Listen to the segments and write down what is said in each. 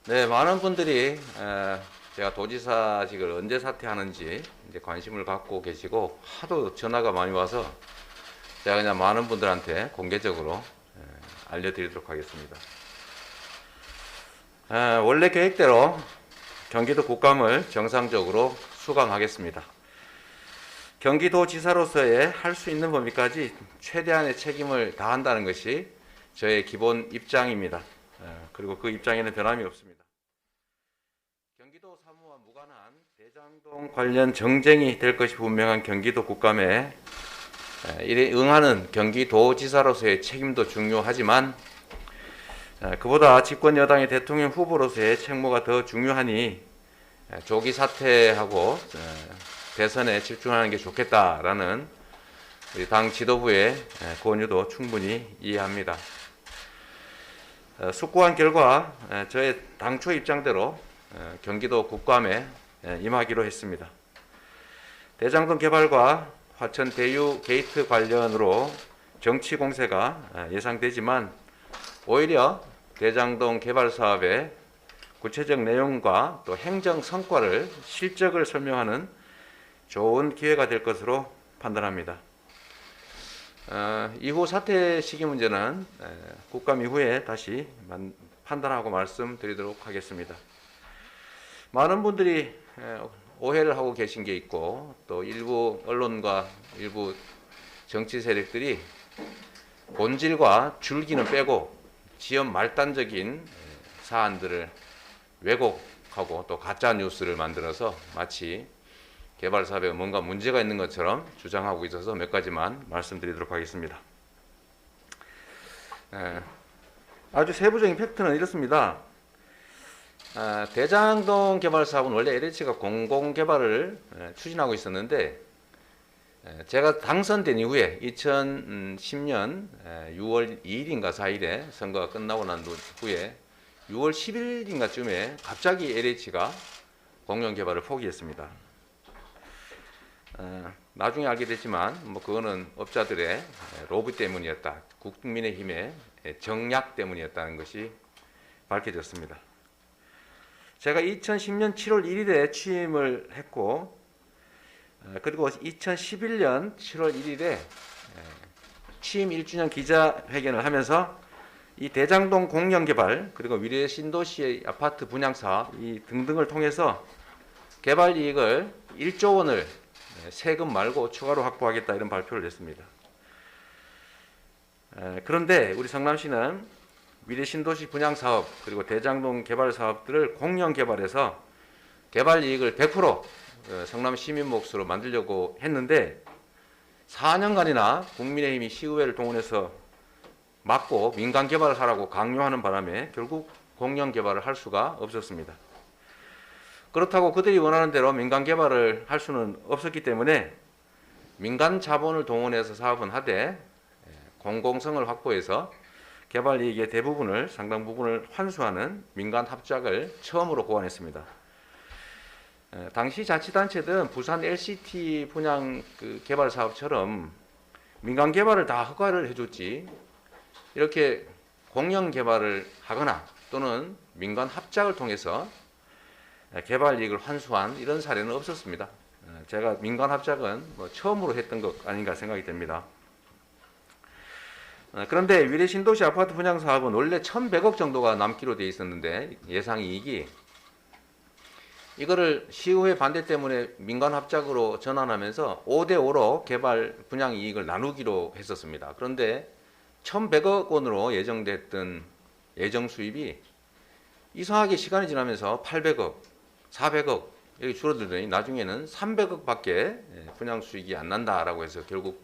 네, 많은 분들이 제가 도지사직을 언제 사퇴하는지 이제 관심을 갖고 계시고 하도 전화가 많이 와서 제가 그냥 많은 분들한테 공개적으로 알려드리도록 하겠습니다. 원래 계획대로 경기도 국감을 정상적으로 수강하겠습니다. 경기도지사로서의 할 수 있는 범위까지 최대한의 책임을 다한다는 것이 저의 기본 입장입니다. 그리고 그 입장에는 변함이 없습니다. 경기도 사무와 무관한 대장동 관련 정쟁이 될 것이 분명한 경기도 국감에 이에 응하는 경기도지사로서의 책임도 중요하지만 그보다 집권 여당의 대통령 후보로서의 책무가 더 중요하니 조기 사퇴하고 대선에 집중하는 게 좋겠다라는 우리 당 지도부의 권유도 충분히 이해합니다. 숙고한 결과 저의 당초 입장대로 경기도 국감에 임하기로 했습니다. 대장동 개발과 화천 대유 게이트 관련으로 정치 공세가 예상되지만 오히려 대장동 개발 사업의 구체적 내용과 또 행정 성과를 실적을 설명하는 좋은 기회가 될 것으로 판단합니다. 이후 사퇴 시기 문제는 국감 이후에 다시 판단하고 말씀드리도록 하겠습니다. 많은 분들이 오해를 하고 계신 게 있고 또 일부 언론과 일부 정치 세력들이 본질과 줄기는 빼고 지연 말단적인 사안들을 왜곡하고 또 가짜 뉴스를 만들어서 마치 개발 사업에 뭔가 문제가 있는 것처럼 주장하고 있어서 몇 가지만 말씀드리도록 하겠습니다. 아주 세부적인 팩트는 이렇습니다. 대장동 개발 사업은 원래 LH가 공공개발을 추진하고 있었는데 제가 당선된 이후에 2010년 6월 2일인가 4일에 선거가 끝나고 난 후에 6월 10일인가쯤에 갑자기 LH가 공영개발을 포기했습니다. 나중에 알게 됐지만 뭐 그거는 업자들의 로비 때문이었다. 국민의힘의 정략 때문이었다는 것이 밝혀졌습니다. 제가 2010년 7월 1일에 취임을 했고 그리고 2011년 7월 1일에 취임 1주년 기자회견을 하면서 이 대장동 공영개발 그리고 위례 신도시의 아파트 분양사업 이 등등을 통해서 개발 이익을 1조 원을 세금 말고 추가로 확보하겠다 이런 발표를 했습니다. 그런데 우리 성남시는 위례 신도시 분양사업 그리고 대장동 개발 사업들을 공영개발해서 개발 이익을 100% 성남 시민 몫으로 만들려고 했는데 4년간이나 국민의힘이 시의회를 동원해서 막고 민간 개발을 하라고 강요하는 바람에 결국 공영 개발을 할 수가 없었습니다. 그렇다고 그들이 원하는 대로 민간 개발을 할 수는 없었기 때문에 민간 자본을 동원해서 사업은 하되 공공성을 확보해서 개발 이익의 대부분을 상당 부분을 환수하는 민간 합작을 처음으로 고안했습니다. 당시 자치단체든 부산 LCT 분양 개발 사업처럼 민간 개발을 다 허가를 해줬지 이렇게 공영 개발을 하거나 또는 민간 합작을 통해서 개발 이익을 환수한 이런 사례는 없었습니다. 제가 민간 합작은 뭐 처음으로 했던 것 아닌가 생각이 됩니다. 그런데 위례 신도시 아파트 분양 사업은 원래 1,100억 정도가 남기로 되어 있었는데 예상 이익이 이거를 시의회 반대 때문에 민간 합작으로 전환하면서 5대5로 개발 분양 이익을 나누기로 했었습니다. 그런데 1,100억 원으로 예정됐던 예정 수입이 이상하게 시간이 지나면서 800억, 400억 이렇게 줄어들더니 나중에는 300억밖에 분양 수익이 안 난다라고 해서 결국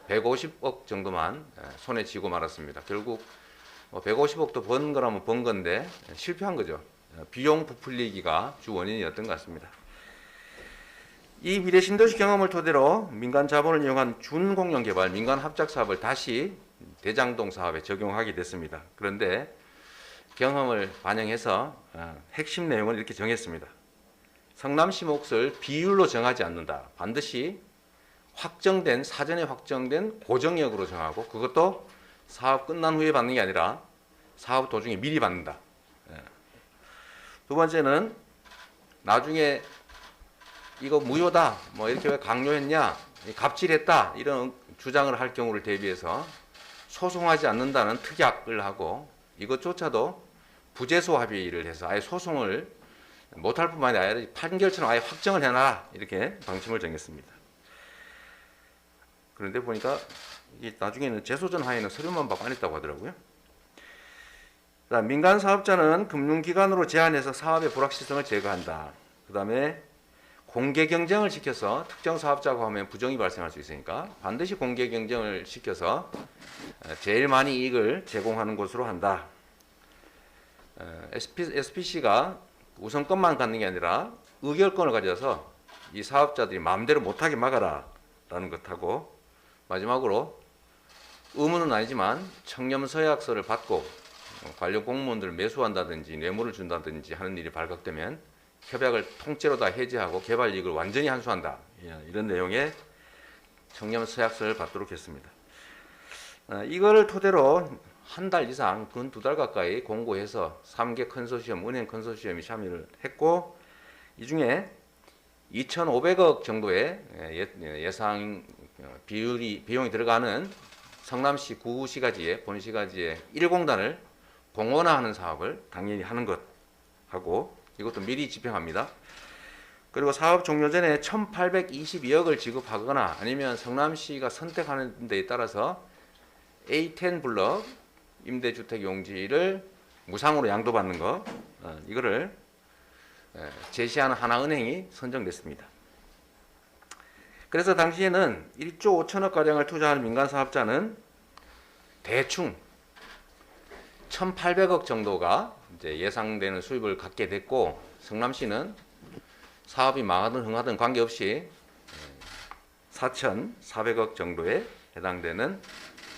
150억 정도만 손에 쥐고 말았습니다. 결국 150억도 번 거라면 번 건데 실패한 거죠. 비용 부풀리기가 주 원인이었던 것 같습니다. 이 미래 신도시 경험을 토대로 민간 자본을 이용한 준공영 개발, 민간 합작 사업을 다시 대장동 사업에 적용하게 됐습니다. 그런데 경험을 반영해서 핵심 내용을 이렇게 정했습니다. 성남시 몫을 비율로 정하지 않는다. 반드시 확정된 사전에 확정된 고정역으로 정하고 그것도 사업 끝난 후에 받는 게 아니라 사업 도중에 미리 받는다. 두 번째는 나중에 이거 무효다, 뭐 이렇게 왜 강요했냐, 갑질했다 이런 주장을 할 경우를 대비해서 소송하지 않는다는 특약을 하고 이것조차도 부재소 합의를 해서 아예 소송을 못할 뿐만이 아니라 판결처럼 아예 확정을 해놔라 이렇게 방침을 정했습니다. 그런데 보니까 이게 나중에는 재소전 하에는 서류만 받고 안 했다고 하더라고요. 민간 사업자는 금융기관으로 제한해서 사업의 불확실성을 제거한다. 그 다음에 공개 경쟁을 시켜서 특정 사업자가 하면 부정이 발생할 수 있으니까 반드시 공개 경쟁을 시켜서 제일 많이 이익을 제공하는 것으로 한다. SPC가 우선권만 갖는 게 아니라 의결권을 가져서 이 사업자들이 마음대로 못하게 막아라 라는 것하고 마지막으로 의무는 아니지만 청렴서약서를 받고 관련 공무원들을 매수한다든지 뇌물을 준다든지 하는 일이 발각되면 협약을 통째로 다 해지하고 개발 이익을 완전히 환수한다. 이런 내용의 청렴서약서를 받도록 했습니다. 이거를 토대로 한 달 이상 근 2달 가까이 공고해서 3개 컨소시엄, 은행 컨소시엄이 참여를 했고 이 중에 2,500억 정도의 예상 비용이 들어가는 성남시 구시가지의 본시가지의 1공단을 공원화하는 사업을 당연히 하는 것하고 이것도 미리 집행합니다. 그리고 사업 종료 전에 1,822억을 지급하거나 아니면 성남시가 선택하는 데에 따라서 A10 블럭 임대주택 용지를 무상으로 양도받는 거 이거를 제시하는 하나은행이 선정됐습니다. 그래서 당시에는 1조 5천억 가량을 투자하는 민간 사업자는 대충 1,800억 정도가 이제 예상되는 수입을 갖게 됐고 성남시는 사업이 망하든 흥하든 관계없이 4,400억 정도에 해당되는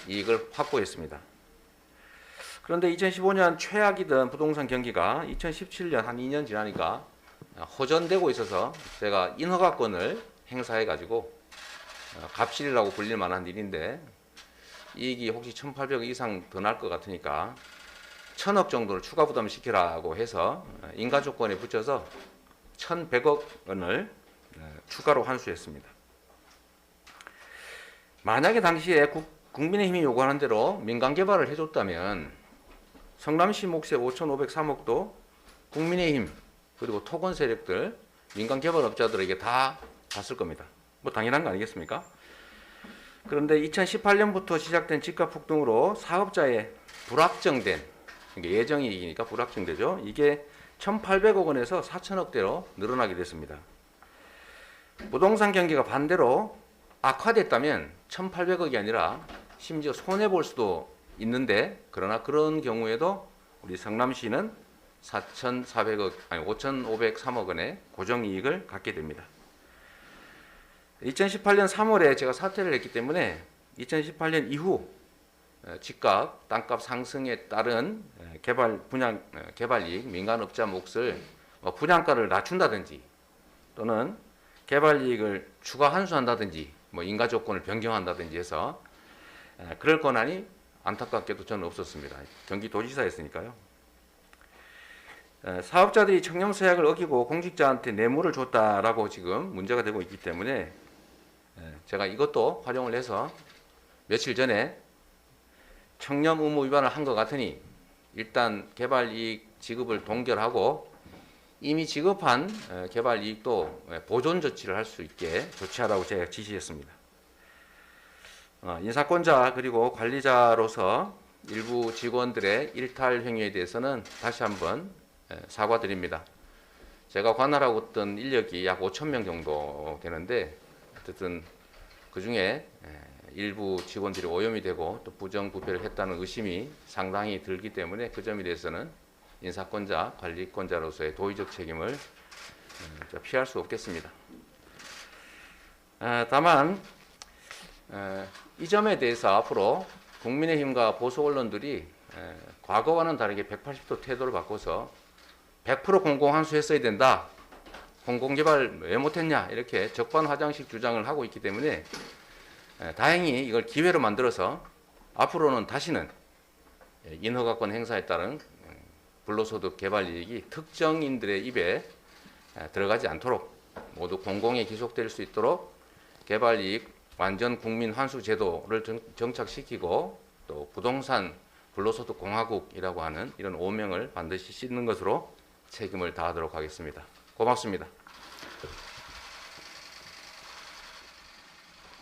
이익을 확보했습니다. 그런데 2015년 최악이던 부동산 경기가 2017년 한 2년 지나니까 호전되고 있어서 제가 인허가권을 행사해 가지고 갑질이라고 불릴 만한 일인데 이익이 혹시 1,800억 이상 더 날 것 같으니까 1,000억 정도를 추가 부담시키라고 해서 인가조건에 붙여서 1,100억 원을 추가로 환수했습니다. 만약에 당시에 국민의힘이 요구하는 대로 민간 개발을 해줬다면 성남시 몫의 5,503억도 국민의힘 그리고 토건 세력들 민간 개발업자들에게 다 갔을 겁니다. 뭐 당연한 거 아니겠습니까? 그런데 2018년부터 시작된 집값 폭등으로 사업자의 불확정된 예정이익이니까 불확정되죠. 이게 1,800억 원에서 4천억대로 늘어나게 됐습니다. 부동산 경기가 반대로 악화됐다면 1,800억이 아니라 심지어 손해볼 수도 있는데 그러나 그런 경우에도 우리 성남시는 5,503억 원의 고정이익을 갖게 됩니다. 2018년 3월에 제가 사퇴를 했기 때문에 2018년 이후 집값, 땅값 상승에 따른 개발이익, 민간업자 몫을 분양가를 낮춘다든지 또는 개발이익을 추가 환수한다든지 인가조건을 변경한다든지 해서 그럴 권한이 안타깝게도 저는 없었습니다. 경기도지사였으니까요. 사업자들이 청렴서약을 어기고 공직자한테 뇌물을 줬다라고 지금 문제가 되고 있기 때문에 제가 이것도 활용을 해서 며칠 전에 청렴 의무 위반을 한 것 같으니 일단 개발이익 지급을 동결하고 이미 지급한 개발이익도 보존 조치를 할 수 있게 조치하라고 제가 지시했습니다. 인사권자 그리고 관리자로서 일부 직원들의 일탈 행위에 대해서는 다시 한번 사과드립니다. 제가 관할하고 있던 인력이 약 5,000명 정도 되는데 어쨌든 그 중에 일부 직원들이 오염이 되고 또 부정부패를 했다는 의심이 상당히 들기 때문에 그 점에 대해서는 인사권자, 관리권자로서의 도의적 책임을 피할 수 없겠습니다. 다만 이 점에 대해서 앞으로 국민의힘과 보수 언론들이 과거와는 다르게 180도 태도를 바꿔서 100% 공공환수했어야 된다. 공공개발 왜 못했냐 이렇게 적반하장식 주장을 하고 있기 때문에 다행히 이걸 기회로 만들어서 앞으로는 다시는 인허가권 행사에 따른 불로소득 개발 이익이 특정인들의 입에 들어가지 않도록 모두 공공에 기속될 수 있도록 개발 이익 완전 국민 환수 제도를 정착시키고 또 부동산 불로소득 공화국이라고 하는 이런 오명을 반드시 싣는 것으로 책임을 다하도록 하겠습니다. 고맙습니다.